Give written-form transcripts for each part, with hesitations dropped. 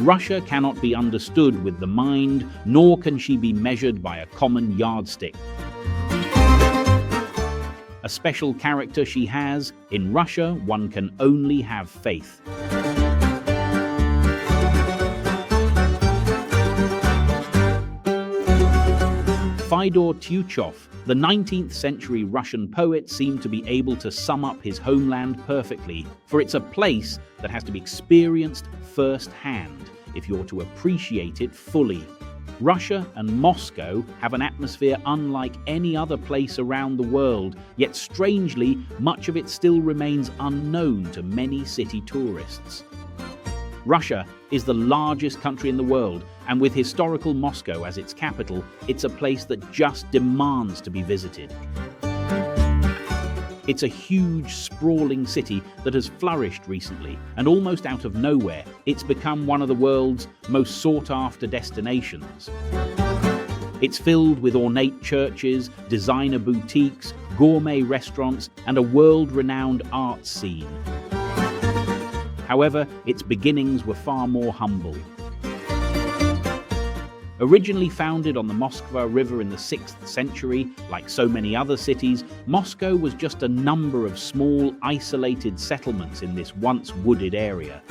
Russia cannot be understood with the mind, nor can she be measured by a common yardstick. A special character she has: in Russia, one can only have faith. Fyodor Tyutchev, the 19th century Russian poet, seemed to be able to sum up his homeland perfectly, for it's a place that has to be experienced firsthand if you're to appreciate it fully. Russia and Moscow have an atmosphere unlike any other place around the world, yet strangely, much of it still remains unknown to many city tourists. Russia is the largest country in the world, and with historical Moscow as its capital, it's a place that just demands to be visited. It's a huge, sprawling city that has flourished recently, and almost out of nowhere, it's become one of the world's most sought-after destinations. It's filled with ornate churches, designer boutiques, gourmet restaurants, and a world-renowned art scene. However, its beginnings were far more humble. Originally founded on the Moskva River in the 6th century, like so many other cities, Moscow was just a number of small, isolated settlements in this once wooded area.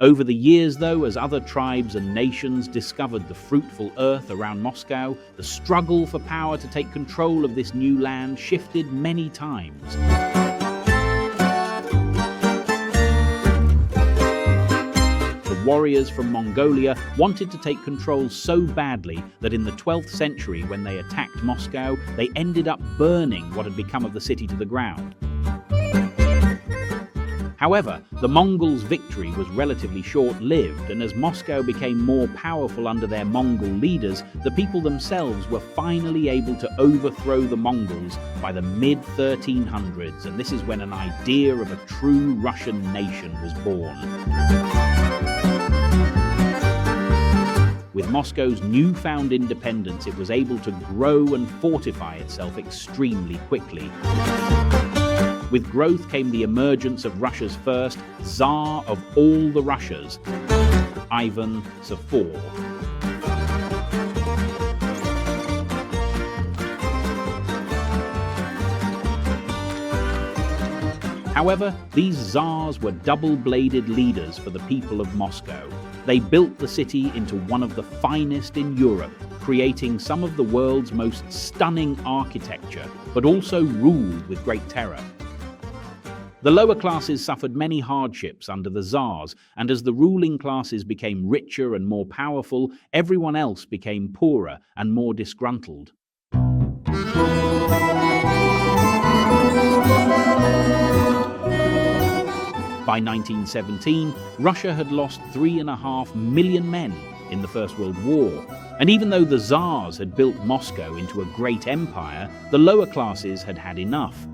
Over the years, though, as other tribes and nations discovered the fruitful earth around Moscow, the struggle for power to take control of this new land shifted many times. Warriors from Mongolia wanted to take control so badly that in the 12th century, when they attacked Moscow, they ended up burning what had become of the city to the ground. However, the Mongols' victory was relatively short-lived, and as Moscow became more powerful under their Mongol leaders, the people themselves were finally able to overthrow the Mongols by the mid-1300s, and this is when an idea of a true Russian nation was born. With Moscow's newfound independence, it was able to grow and fortify itself extremely quickly. With growth came the emergence of Russia's first Tsar of all the Russias, Ivan IV. However, these Tsars were double-bladed leaders for the people of Moscow. They built the city into one of the finest in Europe, creating some of the world's most stunning architecture, but also ruled with great terror. The lower classes suffered many hardships under the Tsars, and as the ruling classes became richer and more powerful, everyone else became poorer and more disgruntled. By 1917, Russia had lost 3.5 million men in the First World War, and even though the Tsars had built Moscow into a great empire, the lower classes had had enough.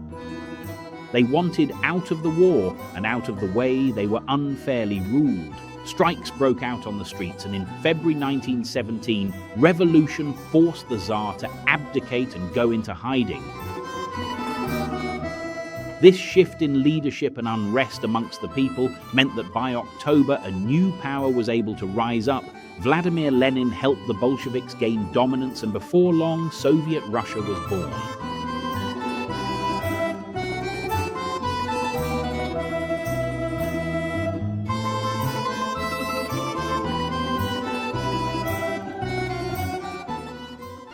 They wanted out of the war, and out of the way they were unfairly ruled. Strikes broke out on the streets, and in February 1917, revolution forced the Tsar to abdicate and go into hiding. This shift in leadership and unrest amongst the people meant that by October a new power was able to rise up. Vladimir Lenin helped the Bolsheviks gain dominance, and before long, Soviet Russia was born.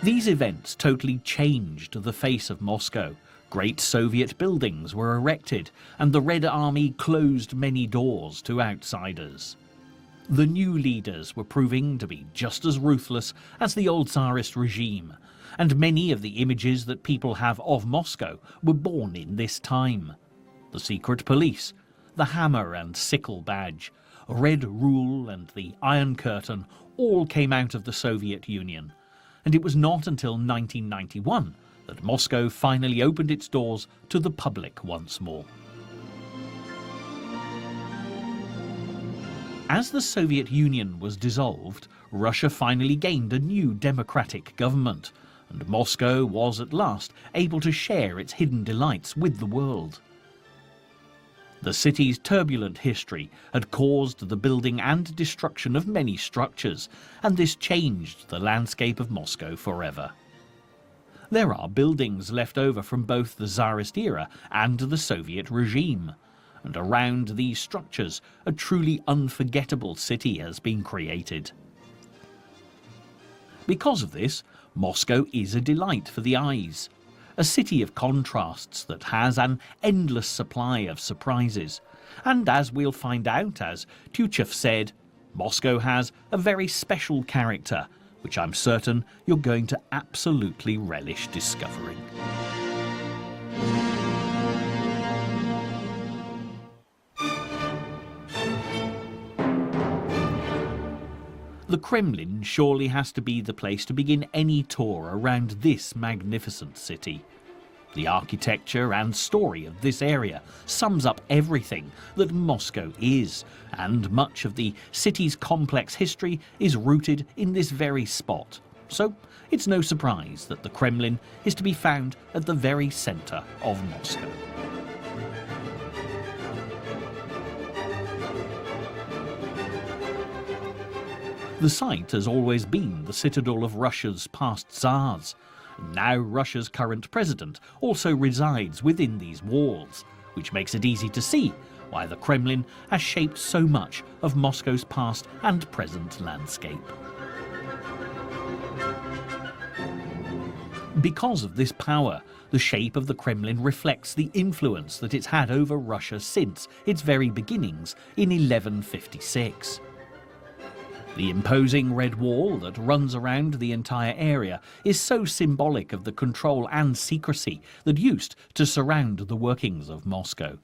These events totally changed the face of Moscow. Great Soviet buildings were erected, and the Red Army closed many doors to outsiders. The new leaders were proving to be just as ruthless as the old Tsarist regime, and many of the images that people have of Moscow were born in this time. The secret police, the hammer and sickle badge, Red Rule and the Iron Curtain all came out of the Soviet Union, and it was not until 1991 that Moscow finally opened its doors to the public once more. As the Soviet Union was dissolved, Russia finally gained a new democratic government, and Moscow was at last able to share its hidden delights with the world. The city's turbulent history had caused the building and destruction of many structures, and this changed the landscape of Moscow forever. There are buildings left over from both the Tsarist era and the Soviet regime, and around these structures a truly unforgettable city has been created. Because of this, Moscow is a delight for the eyes. A city of contrasts that has an endless supply of surprises. And as we'll find out, as Tyutchev said, Moscow has a very special character, which I'm certain you're going to absolutely relish discovering. The Kremlin surely has to be the place to begin any tour around this magnificent city. The architecture and story of this area sums up everything that Moscow is, and much of the city's complex history is rooted in this very spot. So it's no surprise that the Kremlin is to be found at the very centre of Moscow. The site has always been the citadel of Russia's past Tsars. Now Russia's current president also resides within these walls, which makes it easy to see why the Kremlin has shaped so much of Moscow's past and present landscape. Because of this power, the shape of the Kremlin reflects the influence that it's had over Russia since its very beginnings in 1156. The imposing red wall that runs around the entire area is so symbolic of the control and secrecy that used to surround the workings of Moscow.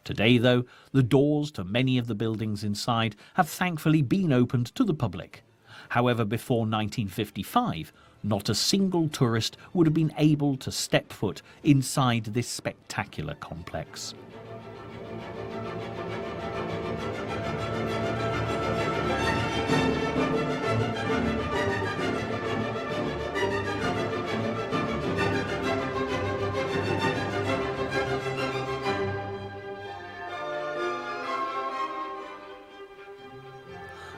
Today, though, the doors to many of the buildings inside have thankfully been opened to the public. However, before 1955, not a single tourist would have been able to step foot inside this spectacular complex.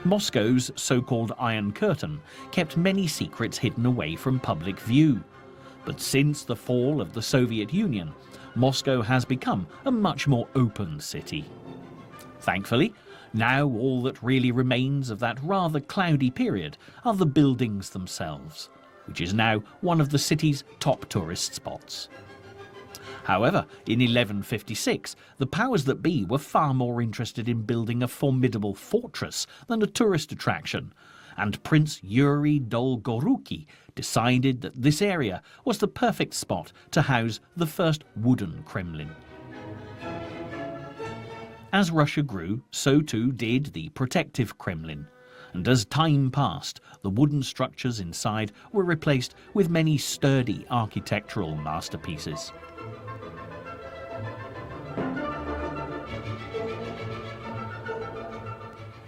Moscow's so-called Iron Curtain kept many secrets hidden away from public view. But since the fall of the Soviet Union, Moscow has become a much more open city. Thankfully, now all that really remains of that rather cloudy period are the buildings themselves, which is now one of the city's top tourist spots. However, in 1156, the powers that be were far more interested in building a formidable fortress than a tourist attraction, and Prince Yuri Dolgoruki decided that this area was the perfect spot to house the first wooden Kremlin. As Russia grew, so too did the protective Kremlin, and as time passed, the wooden structures inside were replaced with many sturdy architectural masterpieces.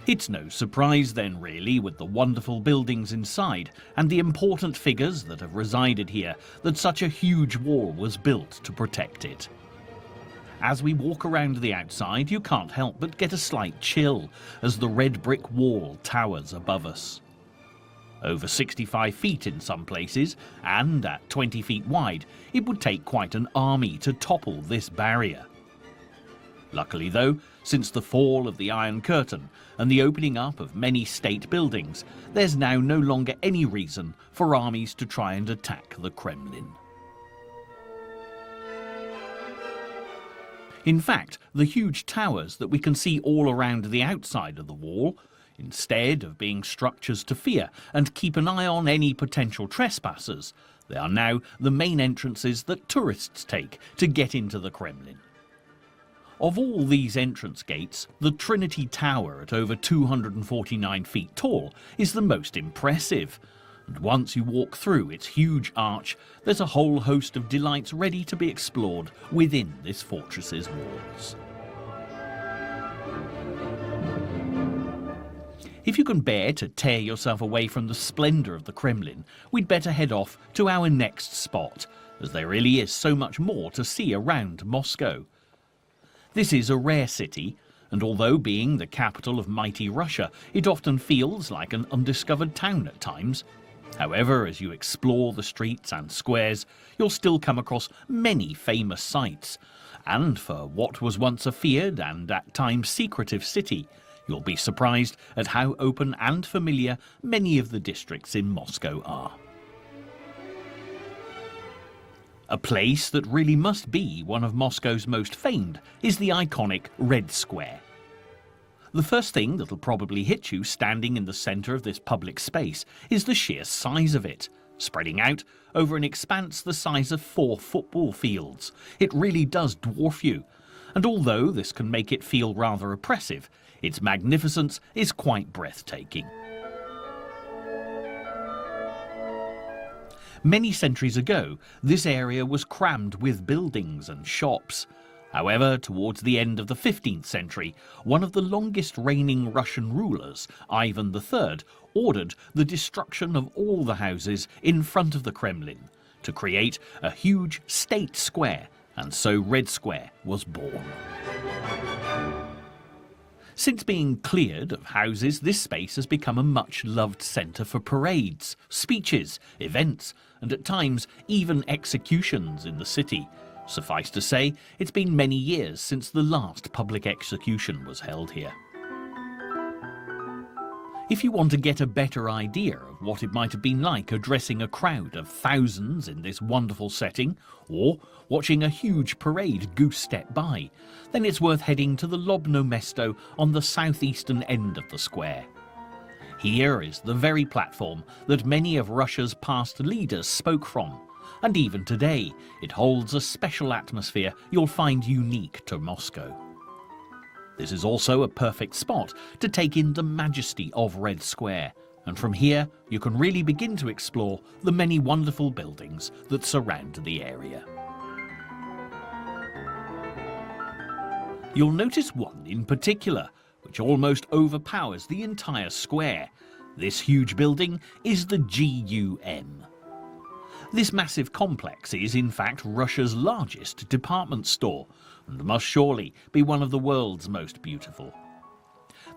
It's no surprise then, really, with the wonderful buildings inside and the important figures that have resided here, that such a huge wall was built to protect it. As we walk around the outside, you can't help but get a slight chill as the red brick wall towers above us. Over 65 feet in some places, and at 20 feet wide, it would take quite an army to topple this barrier. Luckily though, since the fall of the Iron Curtain and the opening up of many state buildings, there's now no longer any reason for armies to try and attack the Kremlin. In fact, the huge towers that we can see all around the outside of the wall, instead of being structures to fear and keep an eye on any potential trespassers, they are now the main entrances that tourists take to get into the Kremlin. Of all these entrance gates, the Trinity Tower at over 249 feet tall is the most impressive. And once you walk through its huge arch, there's a whole host of delights ready to be explored within this fortress's walls. If you can bear to tear yourself away from the splendour of the Kremlin, we'd better head off to our next spot, as there really is so much more to see around Moscow. This is a rare city, and although being the capital of mighty Russia, it often feels like an undiscovered town at times. However, as you explore the streets and squares, you'll still come across many famous sights. And for what was once a feared and at times secretive city, you'll be surprised at how open and familiar many of the districts in Moscow are. A place that really must be one of Moscow's most famed is the iconic Red Square. The first thing that'll probably hit you standing in the centre of this public space is the sheer size of it. Spreading out over an expanse the size of 4 football fields, it really does dwarf you. And although this can make it feel rather oppressive, its magnificence is quite breathtaking. Many centuries ago, this area was crammed with buildings and shops. However, towards the end of the 15th century, one of the longest reigning Russian rulers, Ivan III, ordered the destruction of all the houses in front of the Kremlin to create a huge state square, and so Red Square was born. Since being cleared of houses, this space has become a much-loved centre for parades, speeches, events, and at times even executions in the city. Suffice to say, it's been many years since the last public execution was held here. If you want to get a better idea of what it might have been like addressing a crowd of thousands in this wonderful setting, or watching a huge parade goose-step by, then it's worth heading to the Lobno Mesto on the southeastern end of the square. Here is the very platform that many of Russia's past leaders spoke from, and even today it holds a special atmosphere you'll find unique to Moscow. This is also a perfect spot to take in the majesty of Red Square, and from here you can really begin to explore the many wonderful buildings that surround the area. You'll notice one in particular, which almost overpowers the entire square. This huge building is the GUM. This massive complex is in fact Russia's largest department store, and must surely be one of the world's most beautiful.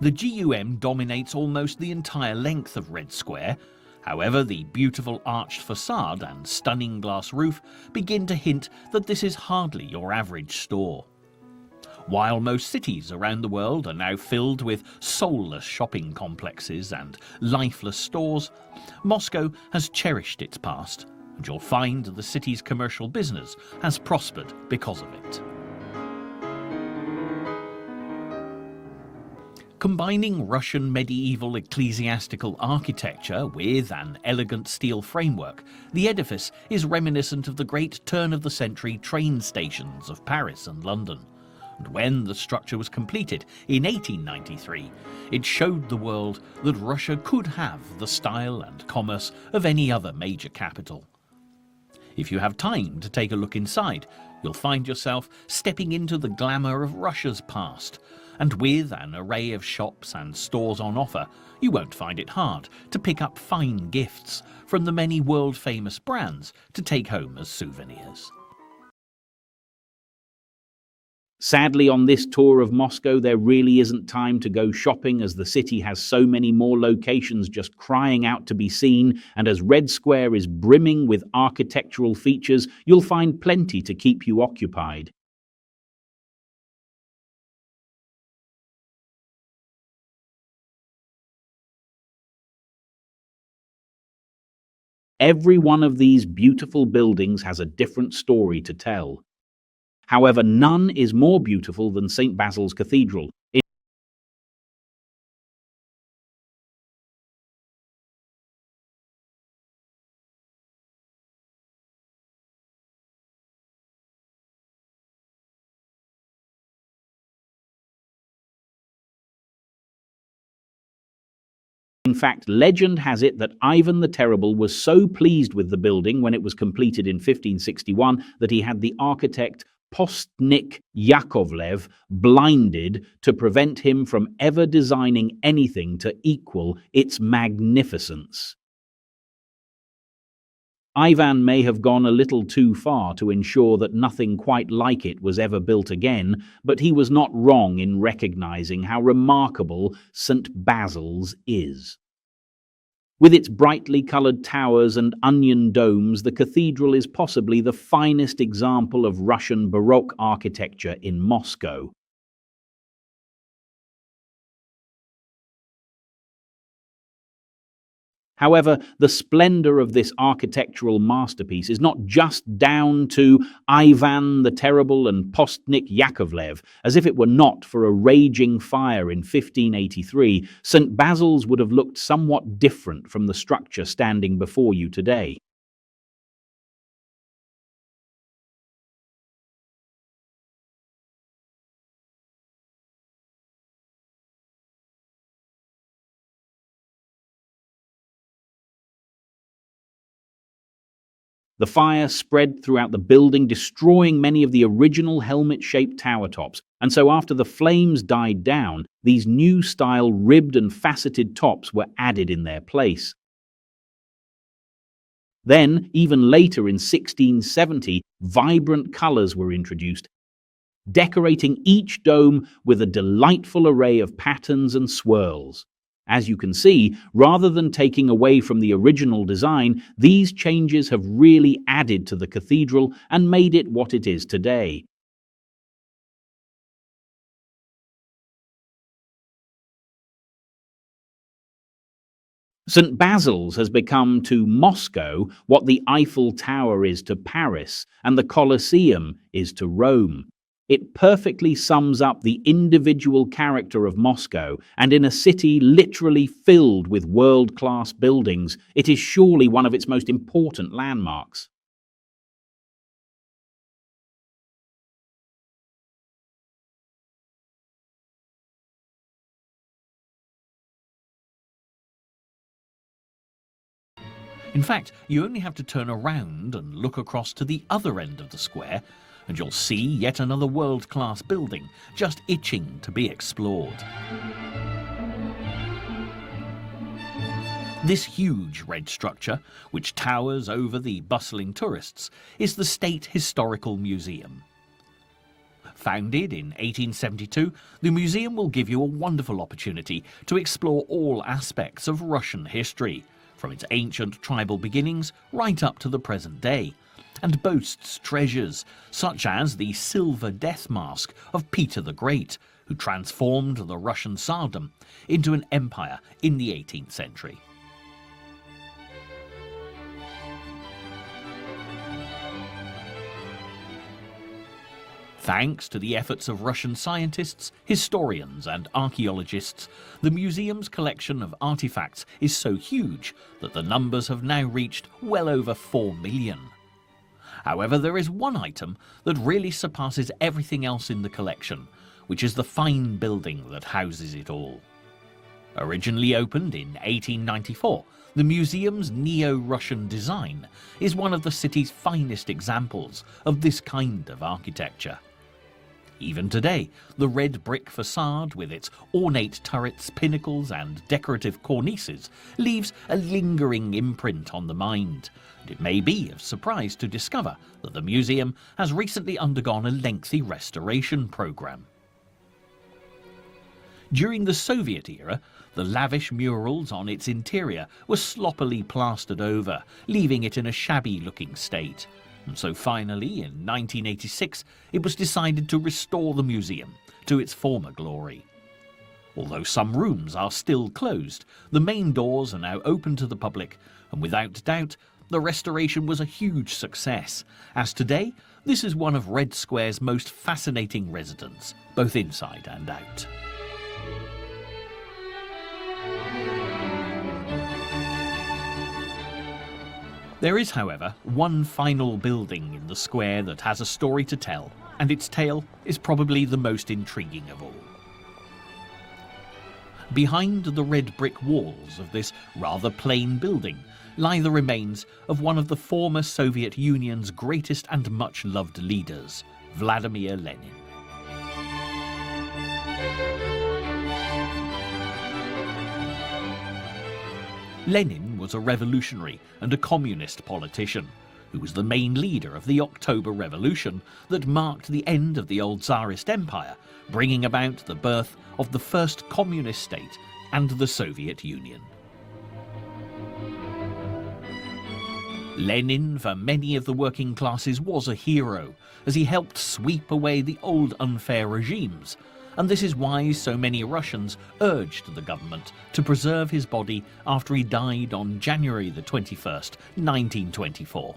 The GUM dominates almost the entire length of Red Square. However, the beautiful arched facade and stunning glass roof begin to hint that this is hardly your average store. While most cities around the world are now filled with soulless shopping complexes and lifeless stores, Moscow has cherished its past, and you'll find the city's commercial business has prospered because of it. Combining Russian medieval ecclesiastical architecture with an elegant steel framework, the edifice is reminiscent of the great turn-of-the-century train stations of Paris and London. And when the structure was completed in 1893, it showed the world that Russia could have the style and commerce of any other major capital. If you have time to take a look inside, you'll find yourself stepping into the glamour of Russia's past. And with an array of shops and stores on offer, you won't find it hard to pick up fine gifts from the many world-famous brands to take home as souvenirs. Sadly, on this tour of Moscow, there really isn't time to go shopping, as the city has so many more locations just crying out to be seen, and as Red Square is brimming with architectural features, you'll find plenty to keep you occupied. Every one of these beautiful buildings has a different story to tell. However, none is more beautiful than St. Basil's Cathedral. In fact, legend has it that Ivan the Terrible was so pleased with the building when it was completed in 1561 that he had the architect Postnik Yakovlev blinded to prevent him from ever designing anything to equal its magnificence. Ivan may have gone a little too far to ensure that nothing quite like it was ever built again, but he was not wrong in recognizing how remarkable St. Basil's is. With its brightly coloured towers and onion domes, the cathedral is possibly the finest example of Russian Baroque architecture in Moscow. However, the splendour of this architectural masterpiece is not just down to Ivan the Terrible and Postnik Yakovlev. As if it were not for a raging fire in 1583, St. Basil's would have looked somewhat different from the structure standing before you today. The fire spread throughout the building, destroying many of the original helmet-shaped tower tops, and so after the flames died down, these new-style ribbed and faceted tops were added in their place. Then, even later in 1670, vibrant colours were introduced, decorating each dome with a delightful array of patterns and swirls. As you can see, rather than taking away from the original design, these changes have really added to the cathedral and made it what it is today. St. Basil's has become to Moscow what the Eiffel Tower is to Paris and the Colosseum is to Rome. It perfectly sums up the individual character of Moscow, and in a city literally filled with world-class buildings, it is surely one of its most important landmarks. In fact, you only have to turn around and look across to the other end of the square, and you'll see yet another world-class building just itching to be explored. This huge red structure, which towers over the bustling tourists, is the State Historical Museum. Founded in 1872, the museum will give you a wonderful opportunity to explore all aspects of Russian history, from its ancient tribal beginnings right up to the present day, and boasts treasures such as the silver death mask of Peter the Great, who transformed the Russian Tsardom into an empire in the 18th century. Thanks to the efforts of Russian scientists, historians and archaeologists, the museum's collection of artifacts is so huge that the numbers have now reached well over 4 million. However, there is one item that really surpasses everything else in the collection, which is the fine building that houses it all. Originally opened in 1894, the museum's neo-Russian design is one of the city's finest examples of this kind of architecture. Even today, the red brick facade with its ornate turrets, pinnacles and decorative cornices leaves a lingering imprint on the mind. And it may be of surprise to discover that the museum has recently undergone a lengthy restoration program. During the Soviet era, the lavish murals on its interior were sloppily plastered over, leaving it in a shabby-looking state. And so finally, in 1986, it was decided to restore the museum to its former glory. Although some rooms are still closed, the main doors are now open to the public, and without doubt, the restoration was a huge success, as today, this is one of Red Square's most fascinating residents, both inside and out. There is, however, one final building in the square that has a story to tell, and its tale is probably the most intriguing of all. Behind the red brick walls of this rather plain building lie the remains of one of the former Soviet Union's greatest and much-loved leaders, Vladimir Lenin. Lenin was a revolutionary and a communist politician who was the main leader of the October Revolution that marked the end of the old Tsarist Empire, bringing about the birth of the first communist state and the Soviet Union. Lenin, for many of the working classes, was a hero, as he helped sweep away the old unfair regimes, and this is why so many Russians urged the government to preserve his body after he died on January the 21st, 1924.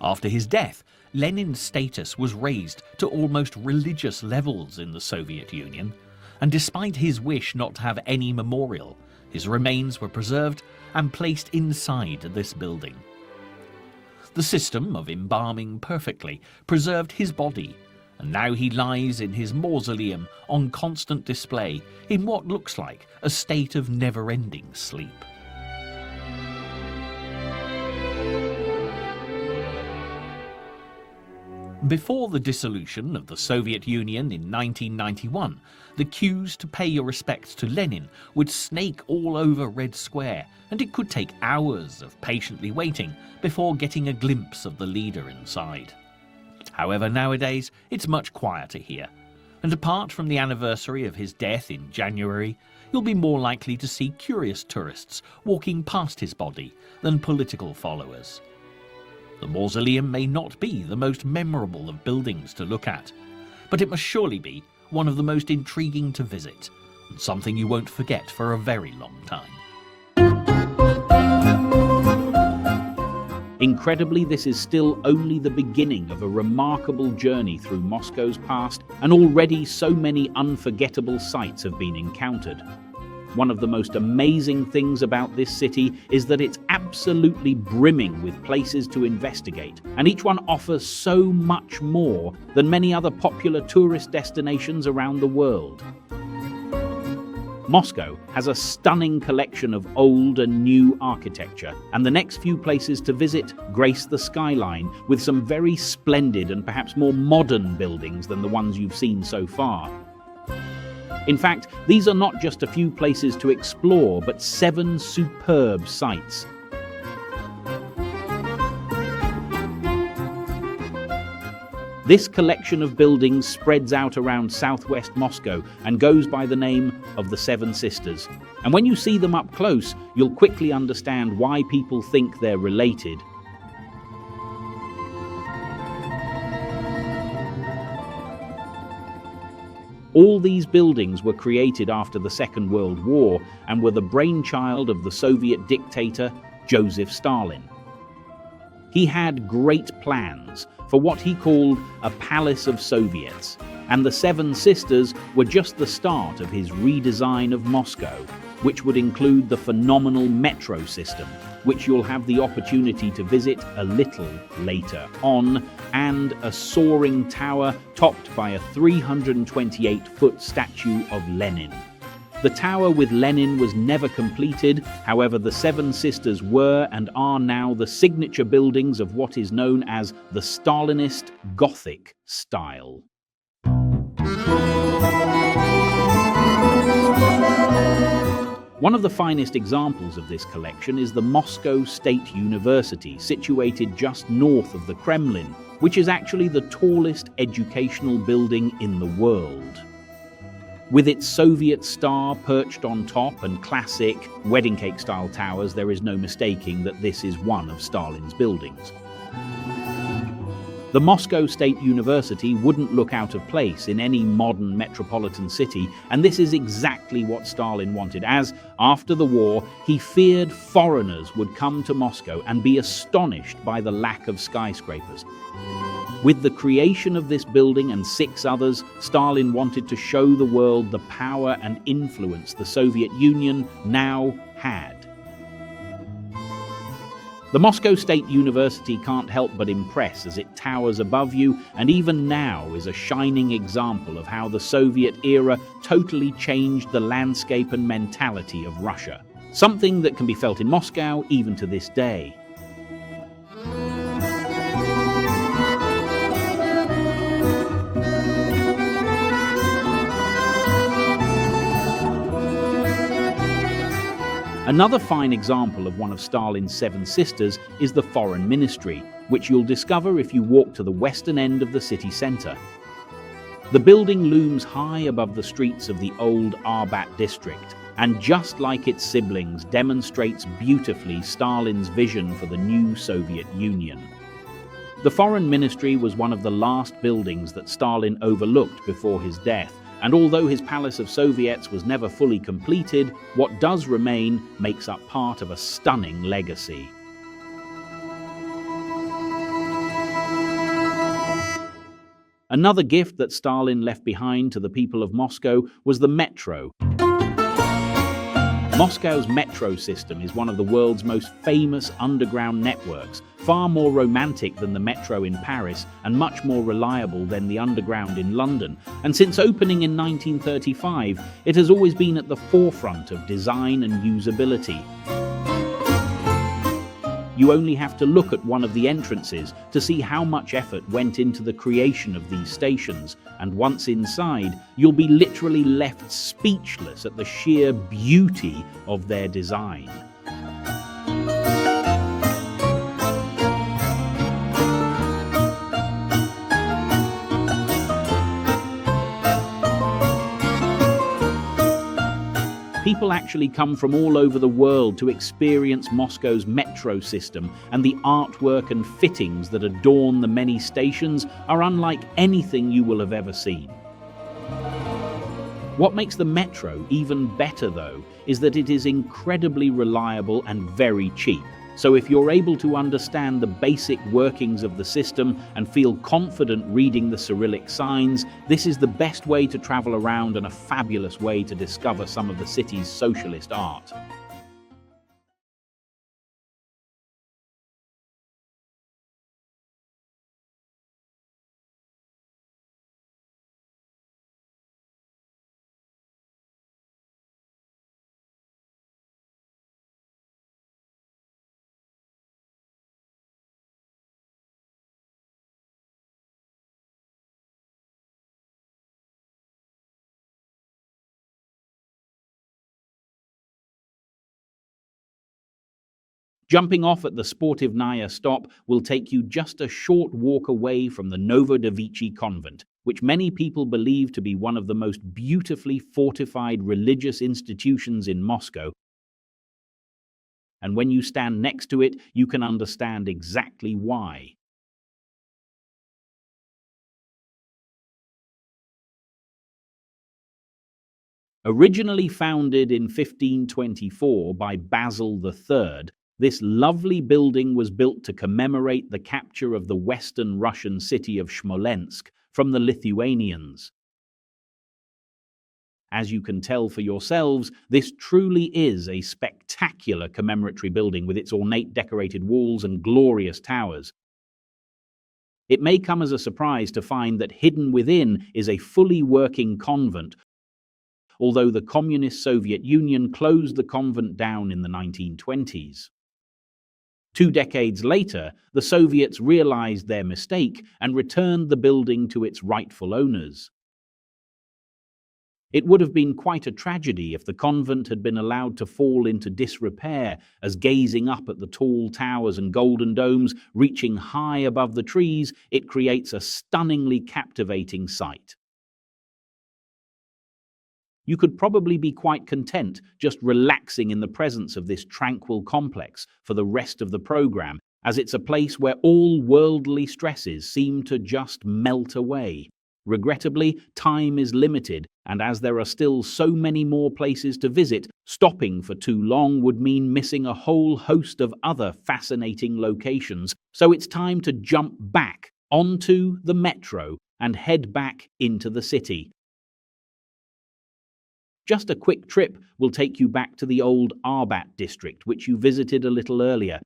After his death, Lenin's status was raised to almost religious levels in the Soviet Union, and despite his wish not to have any memorial, his remains were preserved and placed inside this building. The system of embalming perfectly preserved his body, and now he lies in his mausoleum on constant display in what looks like a state of never-ending sleep. Before the dissolution of the Soviet Union in 1991, the queues to pay your respects to Lenin would snake all over Red Square, and it could take hours of patiently waiting before getting a glimpse of the leader inside. However, nowadays it's much quieter here, and apart from the anniversary of his death in January, you'll be more likely to see curious tourists walking past his body than political followers. The mausoleum may not be the most memorable of buildings to look at, but it must surely be one of the most intriguing to visit, and something you won't forget for a very long time. Incredibly, this is still only the beginning of a remarkable journey through Moscow's past, and already so many unforgettable sights have been encountered. One of the most amazing things about this city is that it's absolutely brimming with places to investigate, and each one offers so much more than many other popular tourist destinations around the world. Moscow has a stunning collection of old and new architecture, and the next few places to visit grace the skyline with some very splendid and perhaps more modern buildings than the ones you've seen so far. In fact, these are not just a few places to explore, but 7 superb sites. This collection of buildings spreads out around southwest Moscow and goes by the name of the Seven Sisters. And when you see them up close, you'll quickly understand why people think they're related. All these buildings were created after the Second World War and were the brainchild of the Soviet dictator Joseph Stalin. He had great plans for what he called a palace of Soviets, and the Seven Sisters were just the start of his redesign of Moscow, which would include the phenomenal metro system, which you'll have the opportunity to visit a little later on, and a soaring tower topped by a 328-foot statue of Lenin. The tower with Lenin was never completed, however the Seven Sisters were and are now the signature buildings of what is known as the Stalinist Gothic style. One of the finest examples of this collection is the Moscow State University, situated just north of the Kremlin, which is actually the tallest educational building in the world. With its Soviet star perched on top and classic wedding cake-style towers, there is no mistaking that this is one of Stalin's buildings. The Moscow State University wouldn't look out of place in any modern metropolitan city, and this is exactly what Stalin wanted, as, after the war, he feared foreigners would come to Moscow and be astonished by the lack of skyscrapers. With the creation of this building and 6 others, Stalin wanted to show the world the power and influence the Soviet Union now had. The Moscow State University can't help but impress as it towers above you, and even now is a shining example of how the Soviet era totally changed the landscape and mentality of Russia. Something that can be felt in Moscow even to this day. Another fine example of one of Stalin's seven sisters is the Foreign Ministry, which you'll discover if you walk to the western end of the city centre. The building looms high above the streets of the old Arbat district, and just like its siblings, demonstrates beautifully Stalin's vision for the new Soviet Union. The Foreign Ministry was one of the last buildings that Stalin overlooked before his death, and although his Palace of Soviets was never fully completed, what does remain makes up part of a stunning legacy. Another gift that Stalin left behind to the people of Moscow was the metro. Moscow's metro system is one of the world's most famous underground networks, far more romantic than the metro in Paris and much more reliable than the underground in London. And since opening in 1935, it has always been at the forefront of design and usability. You only have to look at one of the entrances to see how much effort went into the creation of these stations, and once inside, you'll be literally left speechless at the sheer beauty of their design. People actually come from all over the world to experience Moscow's metro system, and the artwork and fittings that adorn the many stations are unlike anything you will have ever seen. What makes the metro even better, though, is that it is incredibly reliable and very cheap. So if you're able to understand the basic workings of the system and feel confident reading the Cyrillic signs, this is the best way to travel around and a fabulous way to discover some of the city's socialist art. Jumping off at the Sportivnaya stop will take you just a short walk away from the Novodevichy convent, which many people believe to be one of the most beautifully fortified religious institutions in Moscow. And when you stand next to it, you can understand exactly why. Originally founded in 1524 by Basil III, this lovely building was built to commemorate the capture of the western Russian city of Smolensk from the Lithuanians. As you can tell for yourselves, this truly is a spectacular commemoratory building with its ornate decorated walls and glorious towers. It may come as a surprise to find that hidden within is a fully working convent, although the Communist Soviet Union closed the convent down in the 1920s. 2 decades later, the Soviets realized their mistake and returned the building to its rightful owners. It would have been quite a tragedy if the convent had been allowed to fall into disrepair, as gazing up at the tall towers and golden domes reaching high above the trees, it creates a stunningly captivating sight. You could probably be quite content just relaxing in the presence of this tranquil complex for the rest of the program, as it's a place where all worldly stresses seem to just melt away. Regrettably, time is limited, and as there are still so many more places to visit, stopping for too long would mean missing a whole host of other fascinating locations, so it's time to jump back onto the metro and head back into the city. Just a quick trip will take you back to the old Arbat district, which you visited a little earlier.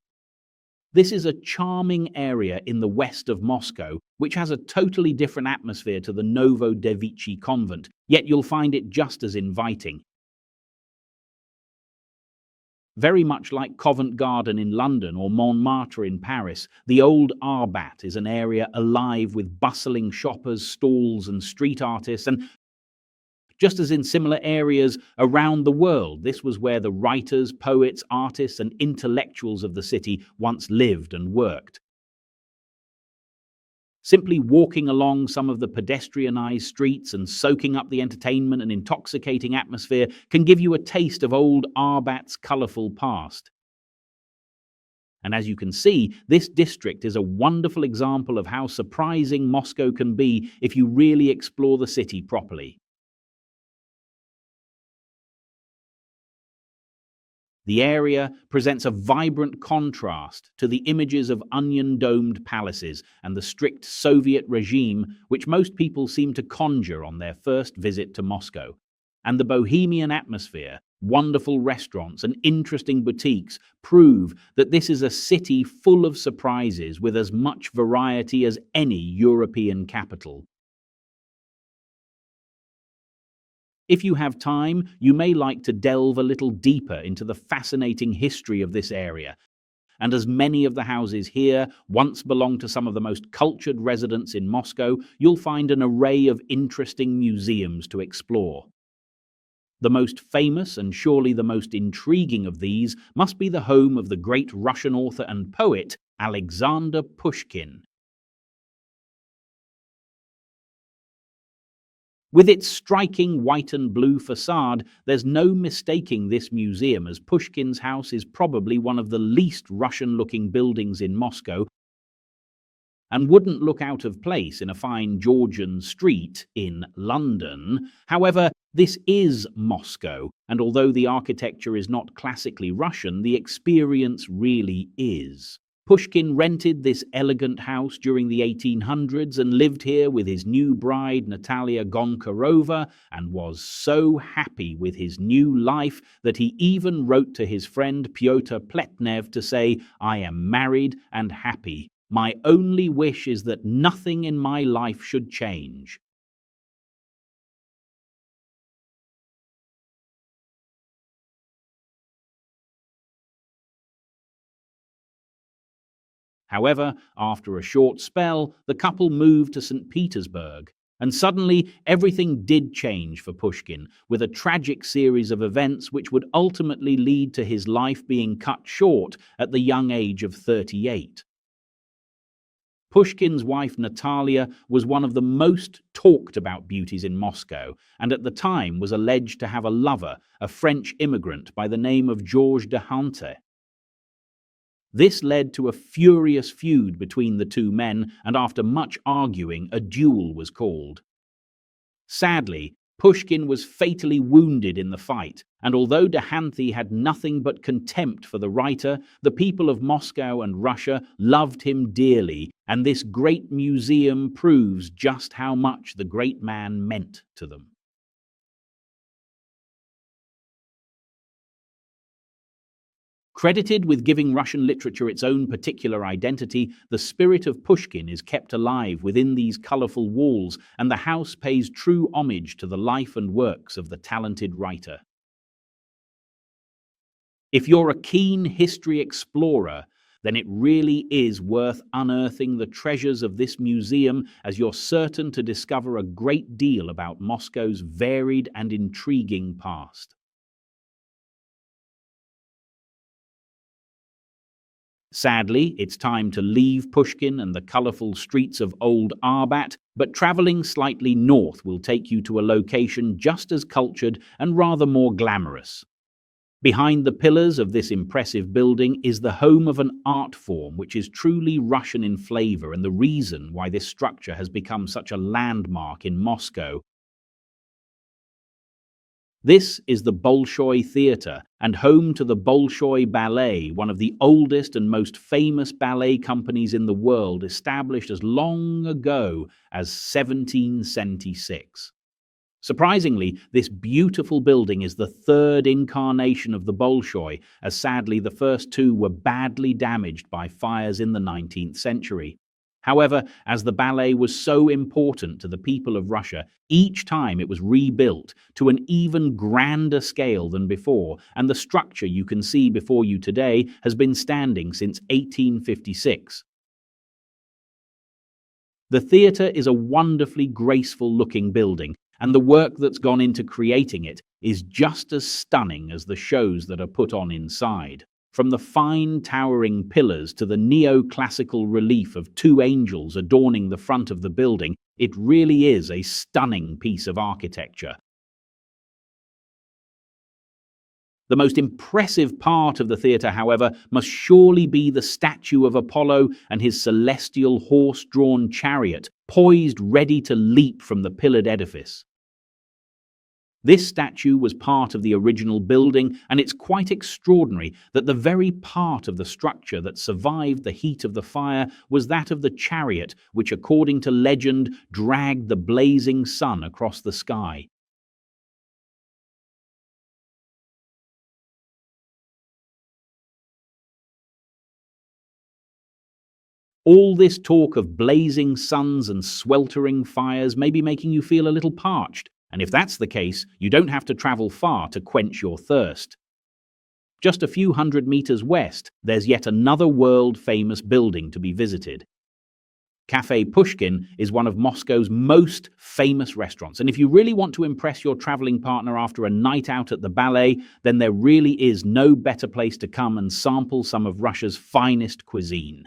This is a charming area in the west of Moscow, which has a totally different atmosphere to the Novodevichy convent, yet you'll find it just as inviting. Very much like Covent Garden in London or Montmartre in Paris, the old Arbat is an area alive with bustling shoppers, stalls and street artists, and just as in similar areas around the world. This was where the writers, poets, artists, and intellectuals of the city once lived and worked. Simply walking along some of the pedestrianized streets and soaking up the entertainment and intoxicating atmosphere can give you a taste of old Arbat's colorful past. And as you can see, this district is a wonderful example of how surprising Moscow can be if you really explore the city properly. The area presents a vibrant contrast to the images of onion-domed palaces and the strict Soviet regime which most people seem to conjure on their first visit to Moscow. And the bohemian atmosphere, wonderful restaurants, and interesting boutiques prove that this is a city full of surprises with as much variety as any European capital. If you have time, you may like to delve a little deeper into the fascinating history of this area. And as many of the houses here once belonged to some of the most cultured residents in Moscow, you'll find an array of interesting museums to explore. The most famous and surely the most intriguing of these must be the home of the great Russian author and poet Alexander Pushkin. With its striking white and blue facade, there's no mistaking this museum, as Pushkin's house is probably one of the least Russian-looking buildings in Moscow and wouldn't look out of place in a fine Georgian street in London. However, this is Moscow, and although the architecture is not classically Russian, the experience really is. Pushkin rented this elegant house during the 1800s and lived here with his new bride, Natalia Gonkarova, and was so happy with his new life that he even wrote to his friend Pyotr Pletnev to say, "I am married and happy. My only wish is that nothing in my life should change." However, after a short spell, the couple moved to St. Petersburg, and suddenly everything did change for Pushkin, with a tragic series of events which would ultimately lead to his life being cut short at the young age of 38. Pushkin's wife Natalia was one of the most talked about beauties in Moscow, and at the time was alleged to have a lover, a French immigrant by the name of Georges de Hante. This led to a furious feud between the two men, and after much arguing, a duel was called. Sadly, Pushkin was fatally wounded in the fight, and although de Hante had nothing but contempt for the writer, the people of Moscow and Russia loved him dearly, and this great museum proves just how much the great man meant to them. Credited with giving Russian literature its own particular identity, the spirit of Pushkin is kept alive within these colorful walls, and the house pays true homage to the life and works of the talented writer. If you're a keen history explorer, then it really is worth unearthing the treasures of this museum, as you're certain to discover a great deal about Moscow's varied and intriguing past. Sadly, it's time to leave Pushkin and the colorful streets of Old Arbat, but traveling slightly north will take you to a location just as cultured and rather more glamorous. Behind the pillars of this impressive building is the home of an art form which is truly Russian in flavor, and the reason why this structure has become such a landmark in Moscow. This is the Bolshoi Theatre, and home to the Bolshoi Ballet, one of the oldest and most famous ballet companies in the world, established as long ago as 1776. Surprisingly, this beautiful building is the third incarnation of the Bolshoi, as sadly the first two were badly damaged by fires in the 19th century. However, as the ballet was so important to the people of Russia, each time it was rebuilt to an even grander scale than before, and the structure you can see before you today has been standing since 1856. The theatre is a wonderfully graceful-looking building, and the work that's gone into creating it is just as stunning as the shows that are put on inside. From the fine towering pillars to the neoclassical relief of two angels adorning the front of the building, it really is a stunning piece of architecture. The most impressive part of the theatre, however, must surely be the statue of Apollo and his celestial horse-drawn chariot, poised ready to leap from the pillared edifice. This statue was part of the original building, and it's quite extraordinary that the very part of the structure that survived the heat of the fire was that of the chariot, which, according to legend, dragged the blazing sun across the sky. All this talk of blazing suns and sweltering fires may be making you feel a little parched, and if that's the case, you don't have to travel far to quench your thirst. Just a few hundred meters west, there's yet another world-famous building to be visited. Cafe Pushkin is one of Moscow's most famous restaurants, and if you really want to impress your traveling partner after a night out at the ballet, then there really is no better place to come and sample some of Russia's finest cuisine.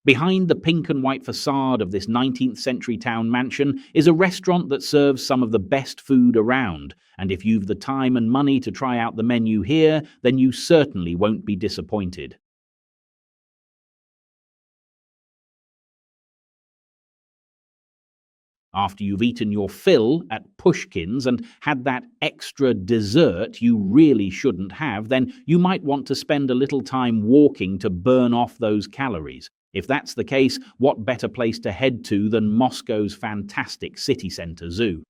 Behind the pink and white facade of this 19th century town mansion is a restaurant that serves some of the best food around, and if you've the time and money to try out the menu here, then you certainly won't be disappointed. After you've eaten your fill at Pushkin's and had that extra dessert you really shouldn't have, then you might want to spend a little time walking to burn off those calories. If that's the case, what better place to head to than Moscow's fantastic city centre zoo?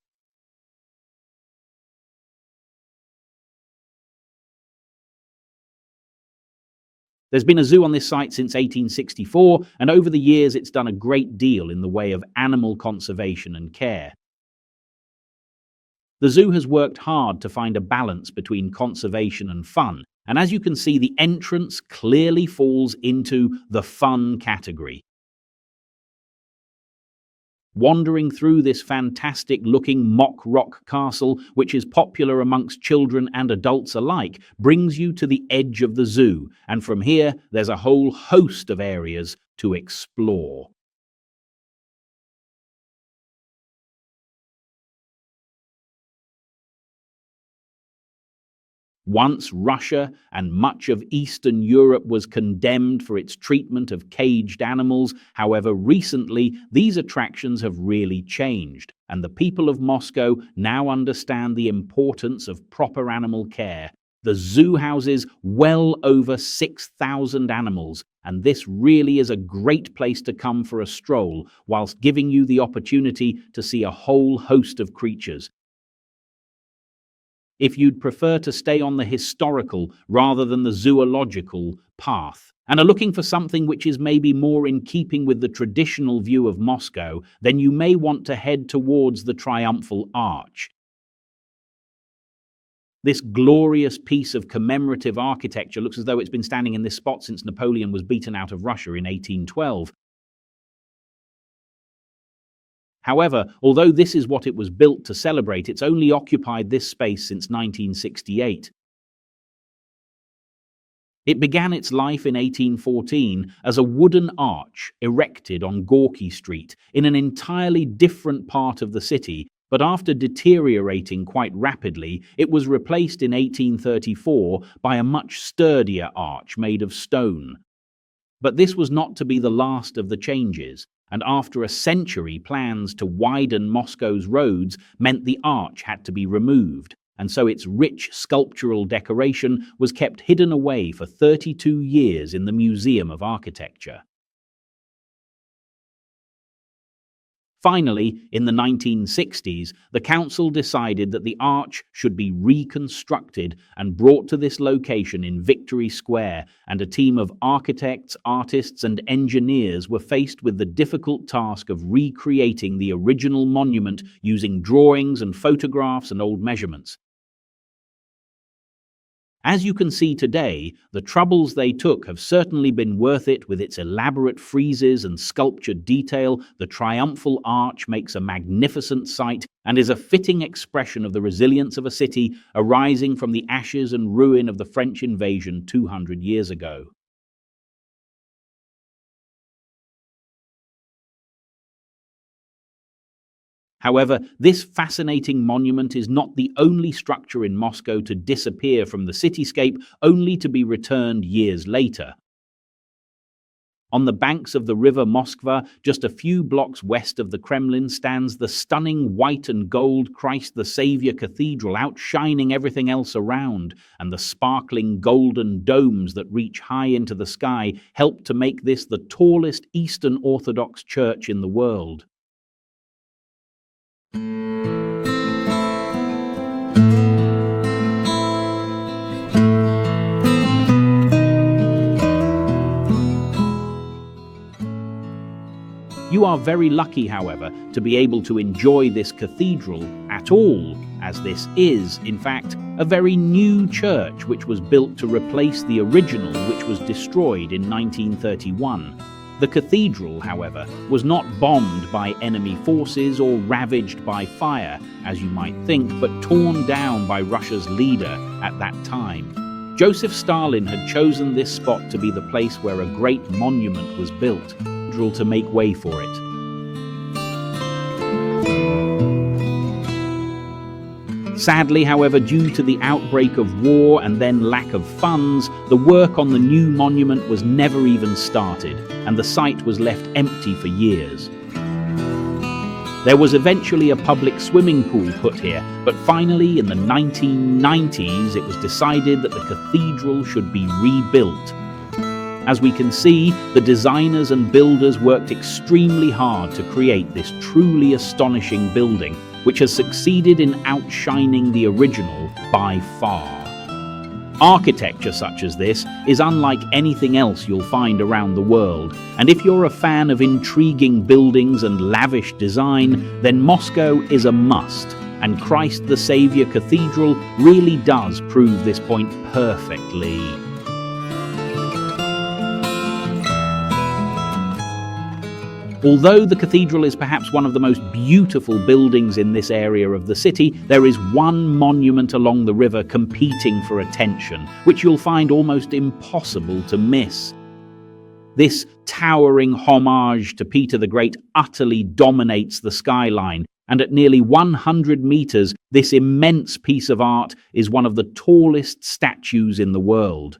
There's been a zoo on this site since 1864, and over the years it's done a great deal in the way of animal conservation and care. The zoo has worked hard to find a balance between conservation and fun, and as you can see, the entrance clearly falls into the fun category. Wandering through this fantastic-looking mock rock castle, which is popular amongst children and adults alike, brings you to the edge of the zoo, and from here there's a whole host of areas to explore. Once Russia and much of Eastern Europe was condemned for its treatment of caged animals, however, recently these attractions have really changed, and the people of Moscow now understand the importance of proper animal care. The zoo houses well over 6,000 animals, and this really is a great place to come for a stroll, whilst giving you the opportunity to see a whole host of creatures. If you'd prefer to stay on the historical rather than the zoological path, and are looking for something which is maybe more in keeping with the traditional view of Moscow, then you may want to head towards the Triumphal Arch. This glorious piece of commemorative architecture looks as though it's been standing in this spot since Napoleon was beaten out of Russia in 1812. However, although this is what it was built to celebrate, it's only occupied this space since 1968. It began its life in 1814 as a wooden arch erected on Gorky Street in an entirely different part of the city, but after deteriorating quite rapidly, it was replaced in 1834 by a much sturdier arch made of stone. But this was not to be the last of the changes, and after a century, plans to widen Moscow's roads meant the arch had to be removed, and so its rich sculptural decoration was kept hidden away for 32 years in the Museum of Architecture. Finally, in the 1960s, the council decided that the arch should be reconstructed and brought to this location in Victory Square, and a team of architects, artists, and engineers were faced with the difficult task of recreating the original monument using drawings and photographs and old measurements. As you can see today, the troubles they took have certainly been worth it. With its elaborate friezes and sculptured detail, the triumphal arch makes a magnificent sight and is a fitting expression of the resilience of a city arising from the ashes and ruin of the French invasion 200 years ago. However, this fascinating monument is not the only structure in Moscow to disappear from the cityscape, only to be returned years later. On the banks of the river Moskva, just a few blocks west of the Kremlin, stands the stunning white and gold Christ the Savior Cathedral, outshining everything else around, and the sparkling golden domes that reach high into the sky help to make this the tallest Eastern Orthodox church in the world. You are very lucky, however, to be able to enjoy this cathedral at all, as this is, in fact, a very new church which was built to replace the original, which was destroyed in 1931. The cathedral, however, was not bombed by enemy forces or ravaged by fire, as you might think, but torn down by Russia's leader at that time. Joseph Stalin had chosen this spot to be the place where a great monument was built, to make way for it. Sadly, however, due to the outbreak of war and then lack of funds, the work on the new monument was never even started, and the site was left empty for years. There was eventually a public swimming pool put here, but finally in the 1990s it was decided that the cathedral should be rebuilt. As we can see, the designers and builders worked extremely hard to create this truly astonishing building, which has succeeded in outshining the original by far. Architecture such as this is unlike anything else you'll find around the world, and if you're a fan of intriguing buildings and lavish design, then Moscow is a must, and Christ the Savior Cathedral really does prove this point perfectly. Although the cathedral is perhaps one of the most beautiful buildings in this area of the city, there is one monument along the river competing for attention, which you'll find almost impossible to miss. This towering homage to Peter the Great utterly dominates the skyline, and at nearly 100 meters, this immense piece of art is one of the tallest statues in the world.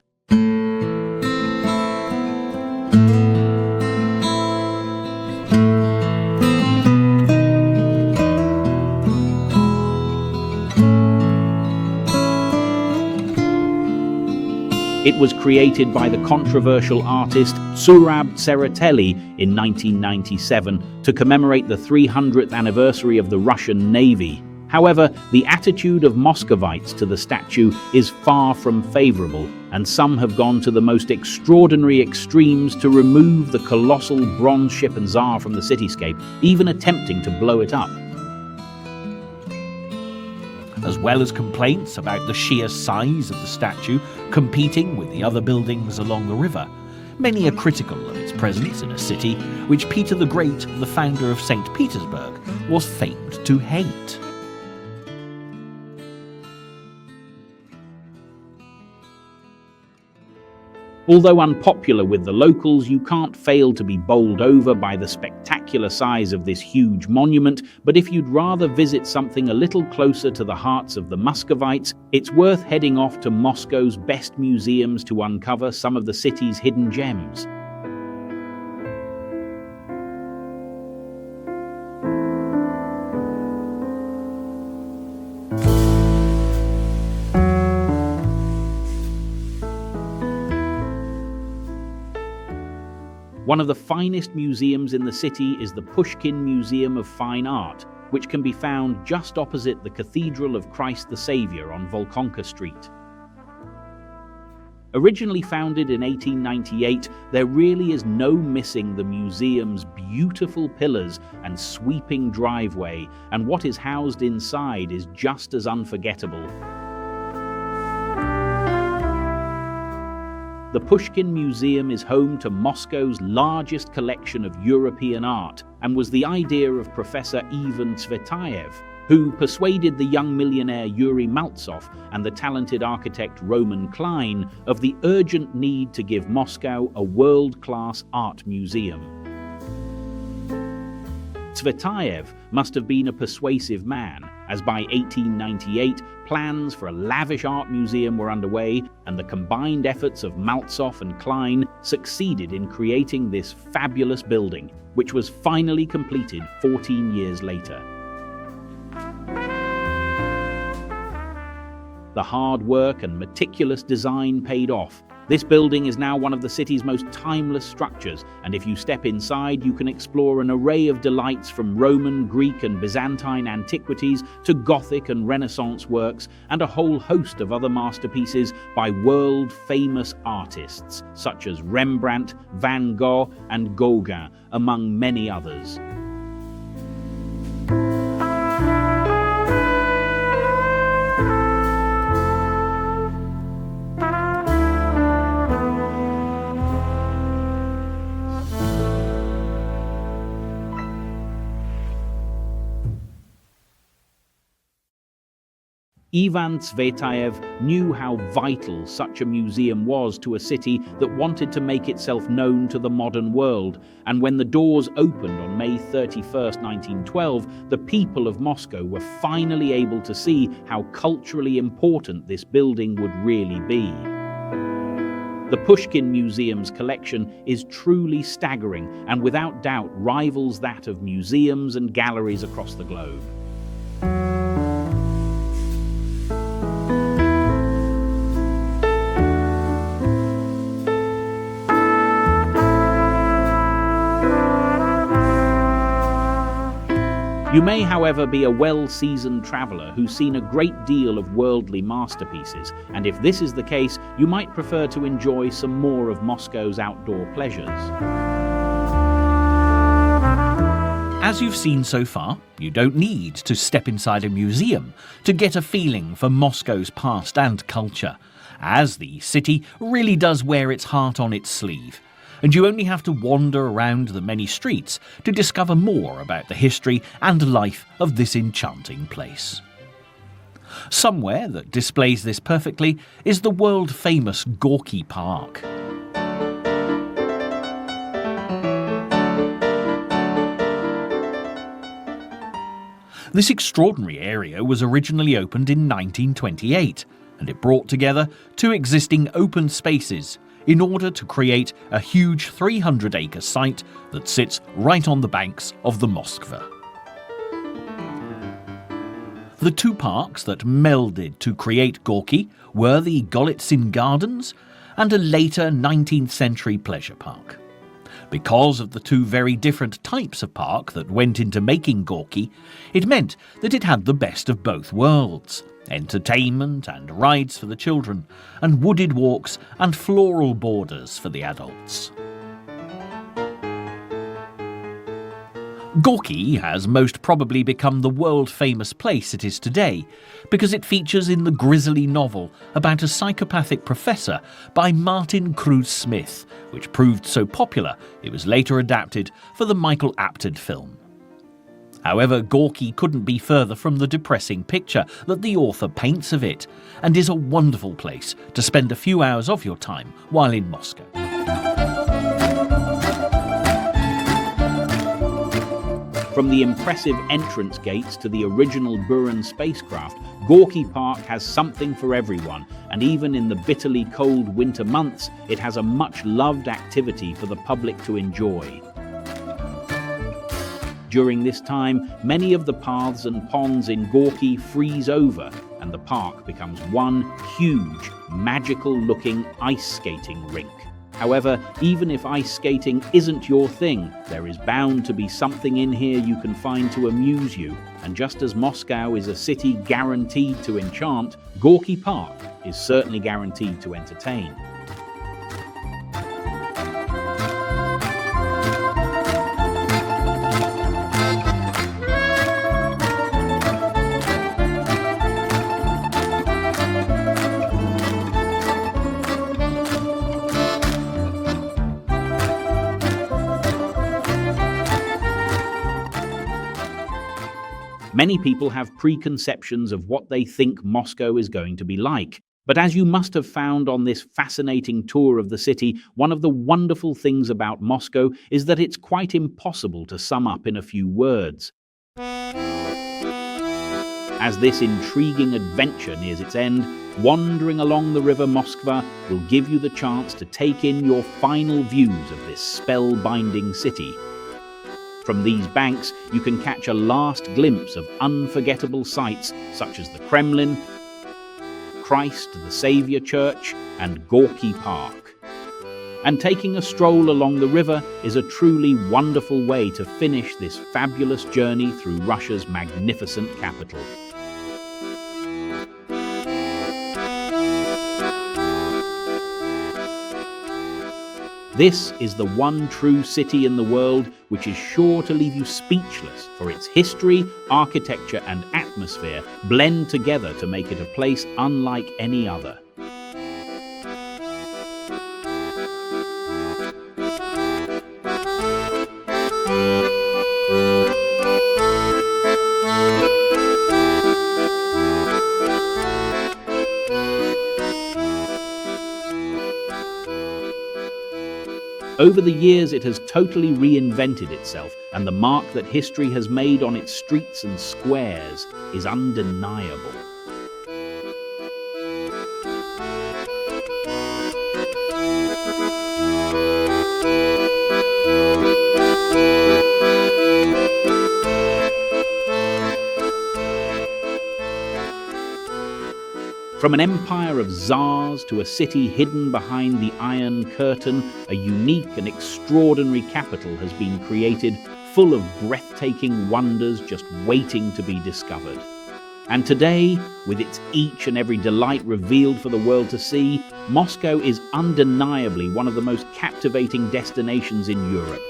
It was created by the controversial artist Surab Tsereteli in 1997 to commemorate the 300th anniversary of the Russian Navy. However, the attitude of Muscovites to the statue is far from favorable, and some have gone to the most extraordinary extremes to remove the colossal bronze ship and Tsar from the cityscape, even attempting to blow it up. As well as complaints about the sheer size of the statue competing with the other buildings along the river, many are critical of its presence in a city which Peter the Great, the founder of St. Petersburg, was famed to hate. Although unpopular with the locals, you can't fail to be bowled over by the spectacular size of this huge monument, but if you'd rather visit something a little closer to the hearts of the Muscovites, it's worth heading off to Moscow's best museums to uncover some of the city's hidden gems. One of the finest museums in the city is the Pushkin Museum of Fine Art, which can be found just opposite the Cathedral of Christ the Savior on Volkonka Street. Originally founded in 1898, there really is no missing the museum's beautiful pillars and sweeping driveway, and what is housed inside is just as unforgettable. The Pushkin Museum is home to Moscow's largest collection of European art and was the idea of Professor Ivan Tsvetayev, who persuaded the young millionaire Yuri Maltsov and the talented architect Roman Klein of the urgent need to give Moscow a world-class art museum. Tsvetayev must have been a persuasive man, as by 1898 plans for a lavish art museum were underway, and the combined efforts of Maltsov and Klein succeeded in creating this fabulous building, which was finally completed 14 years later. The hard work and meticulous design paid off. This building is now one of the city's most timeless structures, and if you step inside, you can explore an array of delights from Roman, Greek, and Byzantine antiquities to Gothic and Renaissance works, and a whole host of other masterpieces by world-famous artists such as Rembrandt, Van Gogh, and Gauguin, among many others. Ivan Tsvetayev knew how vital such a museum was to a city that wanted to make itself known to the modern world, and when the doors opened on May 31st, 1912, the people of Moscow were finally able to see how culturally important this building would really be. The Pushkin Museum's collection is truly staggering and without doubt rivals that of museums and galleries across the globe. You may, however, be a well-seasoned traveller who's seen a great deal of worldly masterpieces, and if this is the case, you might prefer to enjoy some more of Moscow's outdoor pleasures. As you've seen so far, you don't need to step inside a museum to get a feeling for Moscow's past and culture, as the city really does wear its heart on its sleeve. And you only have to wander around the many streets to discover more about the history and life of this enchanting place. Somewhere that displays this perfectly is the world-famous Gorky Park. This extraordinary area was originally opened in 1928, and it brought together two existing open spaces in order to create a huge 300-acre site that sits right on the banks of the Moskva. The two parks that melded to create Gorky were the Golitsyn Gardens and a later 19th century pleasure park. Because of the two very different types of park that went into making Gorky, it meant that it had the best of both worlds: entertainment and rides for the children, and wooded walks and floral borders for the adults. Gorky has most probably become the world-famous place it is today because it features in the grisly novel about a psychopathic professor by Martin Cruz Smith, which proved so popular it was later adapted for the Michael Apted film. However, Gorky couldn't be further from the depressing picture that the author paints of it, and is a wonderful place to spend a few hours of your time while in Moscow. From the impressive entrance gates to the original Buran spacecraft, Gorky Park has something for everyone, and even in the bitterly cold winter months, it has a much-loved activity for the public to enjoy. During this time, many of the paths and ponds in Gorky freeze over, and the park becomes one huge, magical-looking ice skating rink. However, even if ice skating isn't your thing, there is bound to be something in here you can find to amuse you, and just as Moscow is a city guaranteed to enchant, Gorky Park is certainly guaranteed to entertain. Many people have preconceptions of what they think Moscow is going to be like. But as you must have found on this fascinating tour of the city, one of the wonderful things about Moscow is that it's quite impossible to sum up in a few words. As this intriguing adventure nears its end, wandering along the river Moskva will give you the chance to take in your final views of this spellbinding city. From these banks, you can catch a last glimpse of unforgettable sights such as the Kremlin, Christ the Saviour Church, and Gorky Park. And taking a stroll along the river is a truly wonderful way to finish this fabulous journey through Russia's magnificent capital. This is the one true city in the world which is sure to leave you speechless, for its history, architecture, and atmosphere blend together to make it a place unlike any other. Over the years, it has totally reinvented itself, and the mark that history has made on its streets and squares is undeniable. From an empire of czars to a city hidden behind the Iron Curtain, a unique and extraordinary capital has been created, full of breathtaking wonders just waiting to be discovered. And today, with its each and every delight revealed for the world to see, Moscow is undeniably one of the most captivating destinations in Europe.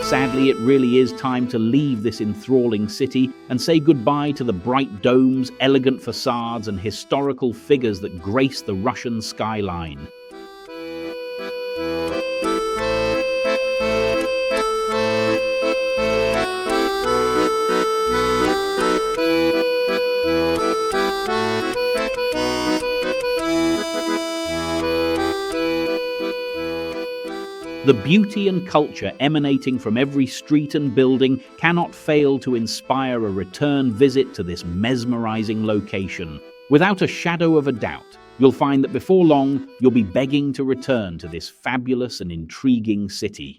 Sadly, it really is time to leave this enthralling city and say goodbye to the bright domes, elegant facades, and historical figures that grace the Russian skyline. The beauty and culture emanating from every street and building cannot fail to inspire a return visit to this mesmerizing location. Without a shadow of a doubt, you'll find that before long, you'll be begging to return to this fabulous and intriguing city.